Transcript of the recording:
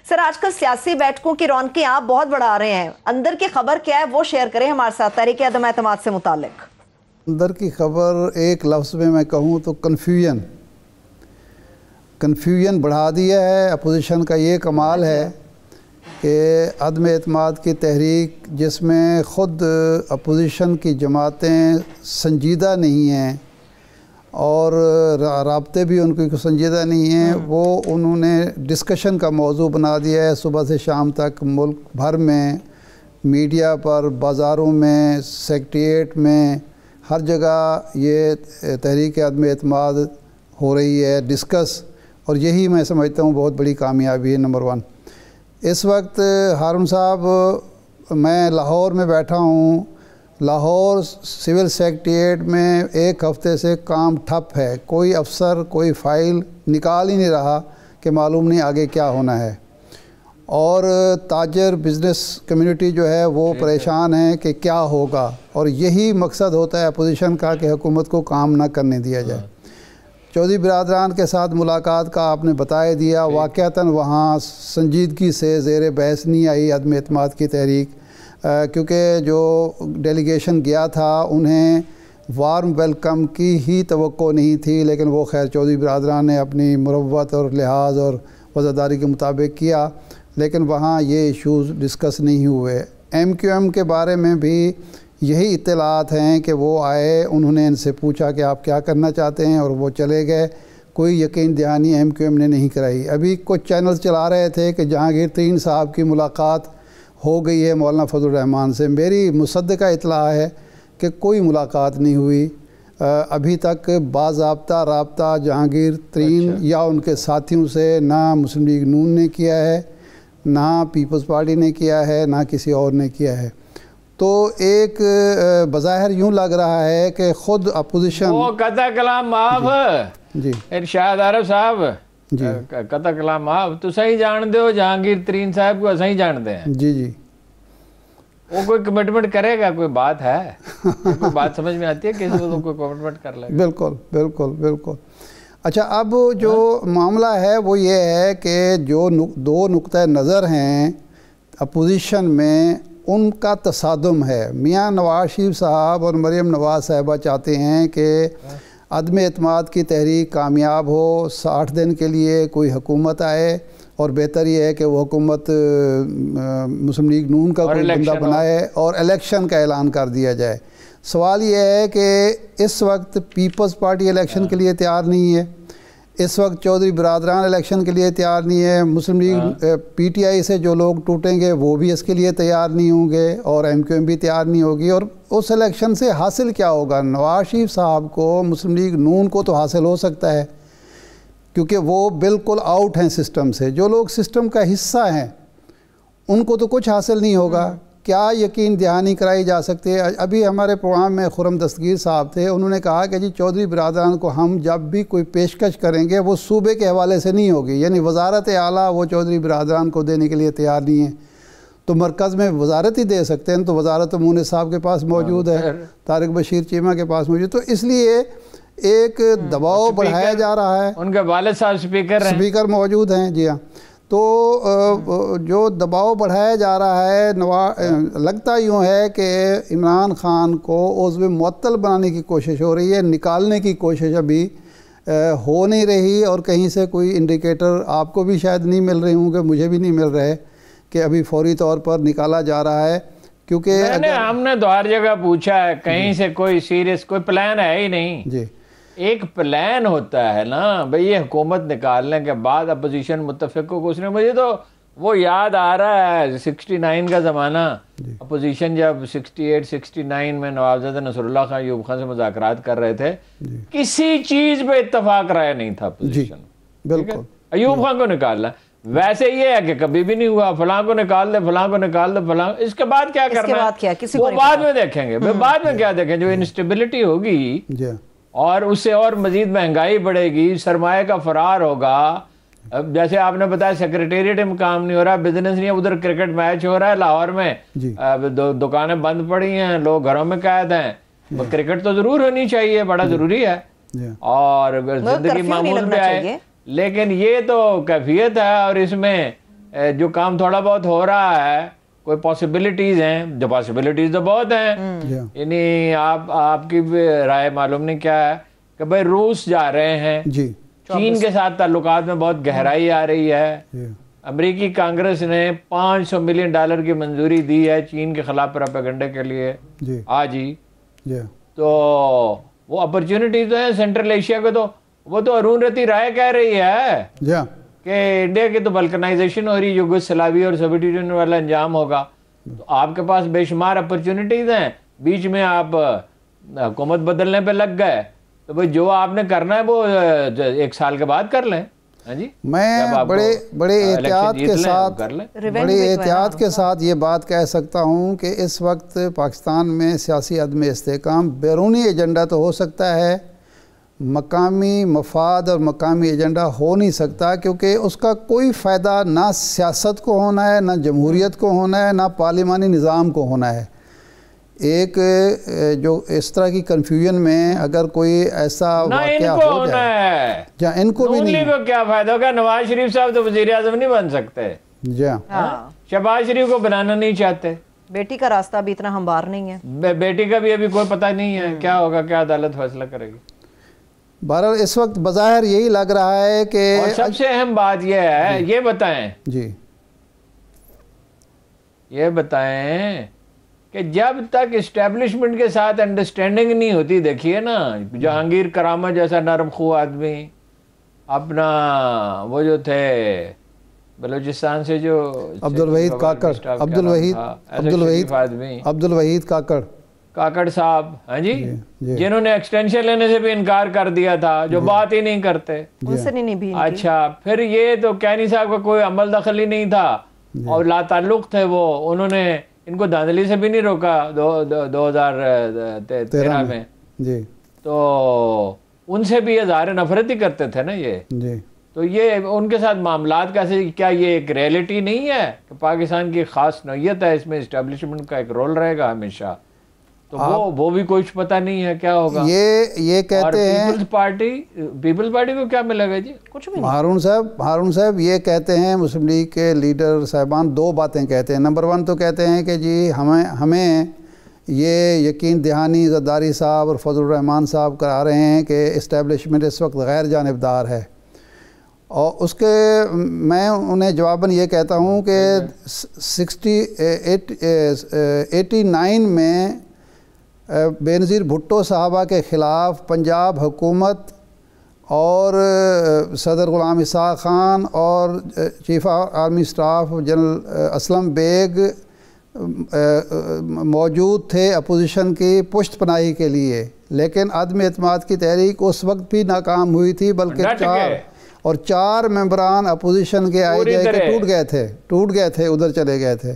سر آج کل سیاسی بیٹھکوں کی رونقیں آپ بہت بڑھا رہے ہیں، اندر کی خبر کیا ہے وہ شیئر کریں ہمارے ساتھ تحریک عدم اعتماد سے متعلق۔ اندر کی خبر ایک لفظ میں کہوں تو کنفیوژن بڑھا دیا ہے۔ اپوزیشن کا یہ کمال ہے کہ عدم اعتماد کی تحریک جس میں خود اپوزیشن کی جماعتیں سنجیدہ نہیں ہیں اور رابطے بھی ان کو سنجیدہ نہیں ہیں، وہ انہوں نے ڈسکشن کا موضوع بنا دیا ہے صبح سے شام تک، ملک بھر میں، میڈیا پر، بازاروں میں، سیکریٹریٹ میں، ہر جگہ یہ تحریک عدم اعتماد ہو رہی ہے ڈسکس، اور یہی میں سمجھتا ہوں بہت بڑی کامیابی ہے۔ نمبر 1 اس وقت ہارون صاحب میں لاہور میں بیٹھا ہوں، لاہور سول سیکریٹریٹ میں ایک ہفتے سے کام ٹھپ ہے، کوئی افسر کوئی فائل نکال ہی نہیں رہا کہ معلوم نہیں آگے کیا ہونا ہے، اور تاجر بزنس کمیونٹی جو ہے وہ پریشان ہے کہ کیا ہوگا، اور یہی مقصد ہوتا ہے اپوزیشن کا کہ حکومت کو کام نہ کرنے دیا جائے۔ چودھری برادران کے ساتھ ملاقات کا آپ نے بتایا دیا، واقعتاً وہاں سنجیدگی سے زیر بحث نہیں آئی عدم اعتماد کی تحریک، کیونکہ جو ڈیلیگیشن گیا تھا انہیں وارم ویلکم کی ہی توقع نہیں تھی، لیکن وہ خیر چودھری برادران نے اپنی مروت اور لحاظ اور وزاداری کے مطابق کیا، لیکن وہاں یہ ایشوز ڈسکس نہیں ہوئے۔ ایم کیو ایم کے بارے میں بھی یہی اطلاعات ہیں کہ وہ آئے، انہوں نے ان سے پوچھا کہ آپ کیا کرنا چاہتے ہیں اور وہ چلے گئے، کوئی یقین دہانی ایم کیو ایم نے نہیں کرائی۔ ابھی کچھ چینلز چلا رہے تھے کہ جہانگیر ترین صاحب کی ملاقات ہو گئی ہے مولانا فضل الرحمان سے، میری مصدقہ اطلاع ہے کہ کوئی ملاقات نہیں ہوئی ابھی تک، باضابطہ رابطہ جہانگیر ترین یا ان کے ساتھیوں سے نہ مسلم لیگ نون نے کیا ہے، نہ پیپلز پارٹی نے کیا ہے، نہ کسی اور نے کیا ہے۔ تو ایک بظاہر یوں لگ رہا ہے کہ خود اپوزیشن وہ قطع کلام معاف جی ارشاد عارف صاحب جی قطع کلام معاف تو صحیح جان دے ہو جہانگیر ترین صاحب کو صحیح جان دے ہیں، جی جی وہ کوئی کمٹمنٹ کرے گا، کوئی بات ہے، کوئی بات سمجھ میں آتی ہے کہ اس کو کوئی کمٹمنٹ کر لے گا؟ بالکل بالکل بالکل۔ اچھا اب جو معاملہ ہے وہ یہ ہے کہ جو دو نقطہ نظر ہیں اپوزیشن میں ان کا تصادم ہے۔ میاں نواز شریف صاحب اور مریم نواز صاحبہ چاہتے ہیں کہ عدم اعتماد کی تحریک کامیاب ہو، 60 دن کے لیے کوئی حکومت آئے، اور بہتر یہ ہے کہ وہ حکومت مسلم لیگ نون کا کوئی بندہ بنائے اور الیکشن کا اعلان کر دیا جائے۔ سوال یہ ہے کہ اس وقت پیپلز پارٹی الیکشن کے لیے تیار نہیں ہے، اس وقت چودھری برادران الیکشن کے لیے تیار نہیں ہے، مسلم لیگ پی ٹی آئی سے جو لوگ ٹوٹیں گے وہ بھی اس کے لیے تیار نہیں ہوں گے، اور ایم کیو ایم بھی تیار نہیں ہوگی، اور اس الیکشن سے حاصل کیا ہوگا؟ نواز شریف صاحب کو مسلم لیگ نون کو تو حاصل ہو سکتا ہے کیونکہ وہ بالکل آؤٹ ہیں سسٹم سے، جو لوگ سسٹم کا حصہ ہیں ان کو تو کچھ حاصل نہیں ہوگا۔ کیا یقین دہانی کرائی جا سکتی ہے؟ ابھی ہمارے پروگرام میں خرم دستگیر صاحب تھے، انہوں نے کہا کہ جی چودھری برادران کو ہم جب بھی کوئی پیشکش کریں گے وہ صوبے کے حوالے سے نہیں ہوگی، یعنی وزارت اعلیٰ وہ چودھری برادران کو دینے کے لیے تیار نہیں ہیں، تو مرکز میں وزارت ہی دے سکتے ہیں، تو وزارت مونس صاحب کے پاس موجود ہے، طارق بشیر چیمہ کے پاس موجود، تو اس لیے ایک دباؤ بڑھایا جا رہا ہے۔ ان کے والد صاحب سپیکر موجود ہیں، جی ہاں، تو جو دباؤ بڑھایا جا رہا ہے، لگتا یوں ہے کہ عمران خان کو عضو معطل بنانے کی کوشش ہو رہی ہے، نکالنے کی کوشش ابھی ہو نہیں رہی، اور کہیں سے کوئی انڈیکیٹر آپ کو بھی شاید نہیں مل رہے ہوں گے، مجھے بھی نہیں مل رہے کہ ابھی فوری طور پر نکالا جا رہا ہے، کیونکہ ہم نے تو ہر جگہ پوچھا ہے، کہیں سے کوئی سیریس کوئی پلان ہے ہی نہیں۔ جی ایک پلان ہوتا ہے نا بھئی، یہ حکومت نکالنے کے بعد اپوزیشن متفق کو کچھ نہیں، مجھے تو وہ یاد آ رہا ہے 69 کا زمانہ، اپوزیشن جب 69 میں نوابزادہ نصر اللہ خان ایوب خان سے مذاکرات کر رہے تھے، کسی چیز پہ اتفاق رائے نہیں تھا اپوزیشن، بالکل ایوب خان کو نکالنا، ویسے یہ ہے کہ کبھی بھی نہیں ہوا، فلاں کو نکال دے، فلاں کو نکال دے، فلاں، اس کے بعد کیا کرنا ہے وہ بعد میں دیکھیں گے، بعد میں کیا دیکھیں، جو انسٹیبلٹی ہوگی اور اس سے اور مزید مہنگائی بڑھے گی، سرمایہ کا فرار ہوگا، جیسے آپ نے بتایا سیکریٹریٹ میں کام نہیں ہو رہا، بزنس نہیں ہے، ادھر کرکٹ میچ ہو رہا ہے لاہور میں، دکانیں بند پڑی ہیں، لوگ گھروں میں قید ہیں، کرکٹ تو ضرور ہونی چاہیے، بڑا ضروری ہے، اور زندگی معمول پہ آئے، لیکن یہ تو کیفیت ہے، اور اس میں جو کام تھوڑا بہت ہو رہا ہے کوئی پاسبلٹیز ہیں، جو پاسبلٹیز تو بہت ہیں، یعنی آپ کی رائے معلوم نہیں کیا ہے کہ بھائی روس جا رہے ہیں، چین کے ساتھ تعلقات میں بہت گہرائی آ رہی ہے، امریکی کانگریس نے $500 ملین کی منظوری دی ہے چین کے خلاف پروپیگنڈے کے لیے آج ہی، تو وہ اپرچونٹیز ہیں سینٹرل ایشیا کو، تو وہ تو ارون رتی رائے کہہ رہی ہے کہ انڈیا کی تو بلکنائزیشن ہو رہی، یوگوسلاویہ اور سوویت یونین والا انجام ہوگا، تو آپ کے پاس بے شمار اپرچونٹیز ہیں، بیچ میں آپ حکومت بدلنے پہ لگ گئے، تو بھئی جو آپ نے کرنا ہے وہ 1 سال کے بعد کر لیں۔ میں بڑے احتیاط کے ساتھ یہ بات کہہ سکتا ہوں کہ اس وقت پاکستان میں سیاسی عدم استحکام بیرونی ایجنڈا تو ہو سکتا ہے، مقامی مفاد اور مقامی ایجنڈا ہو نہیں سکتا، کیونکہ اس کا کوئی فائدہ نہ سیاست کو ہونا ہے، نہ جمہوریت کو ہونا ہے، نہ پارلیمانی نظام کو ہونا ہے۔ ایک جو اس طرح کی کنفیوژن میں اگر کوئی ایسا واقعہ ہو جائے، جہاں ان کو بھی نہیں، کو کیا فائدہ ہوگا؟ نواز شریف صاحب تو وزیر اعظم نہیں بن سکتے، شہباز شریف کو بنانا نہیں چاہتے، بیٹی کا راستہ بھی اتنا ہموار نہیں ہے، بیٹی کا بھی ابھی کوئی پتہ نہیں ہے کیا ہوگا، کیا عدالت فیصلہ کرے گی۔ بہرحال اس وقت بظاہر یہی لگ رہا ہے کہ اور سب سے اہم بات یہ ہے، یہ بتائیں یہ بتائیں کہ جب تک اسٹیبلشمنٹ کے ساتھ انڈرسٹینڈنگ نہیں ہوتی، دیکھیے نا جہانگیر کرامہ جیسا نرم خو آدمی، اپنا وہ جو تھے بلوچستان سے جو عبدالوحید کاکڑ صاحب، ہاں جی، جنہوں نے ایکسٹینشن لینے سے بھی انکار کر دیا تھا، جو بات ہی نہیں کرتے، اچھا پھر یہ تو کینی صاحب کا کوئی عمل دخل ہی نہیں تھا اور لا تعلق تھے وہ، انہوں نے ان کو دھاندلی سے بھی نہیں روکا 2013 میں، تو ان سے بھی اظہار نفرت ہی کرتے تھے نا یہ، تو یہ ان کے ساتھ معاملات کیسے، کیا یہ ایک ریئلٹی نہیں ہے کہ پاکستان کی خاص نوعیت ہے، اس میں اسٹیبلشمنٹ کا ایک رول رہے گا ہمیشہ، تو وہ بھی کچھ پتہ نہیں ہے کیا ہوگا۔ یہ کہتے ہیں پیپلز پارٹی کو کیا ملے گا جی؟ کچھ بھی نہیں۔ ہارون صاحب یہ کہتے ہیں، مسلم لیگ کے لیڈر صاحبان 2 باتیں کہتے ہیں۔ نمبر 1 تو کہتے ہیں کہ جی ہمیں یہ یقین دہانی زرداری صاحب اور فضل الرحمان صاحب کرا رہے ہیں کہ اسٹیبلشمنٹ اس وقت غیر جانبدار ہے، اور اس کے میں انہیں جواباً یہ کہتا ہوں کہ 89 میں بینظیر بھٹو صاحبہ کے خلاف پنجاب حکومت اور صدر غلام اسحاق خان اور chief army staff general Aslam Beg موجود تھے اپوزیشن کی پشت پناہی کے لیے، لیکن عدم اعتماد کی تحریک اس وقت بھی ناکام ہوئی تھی، بلکہ 4 ممبران اپوزیشن کے آئے گئے کہ ٹوٹ گئے تھے ادھر چلے گئے تھے۔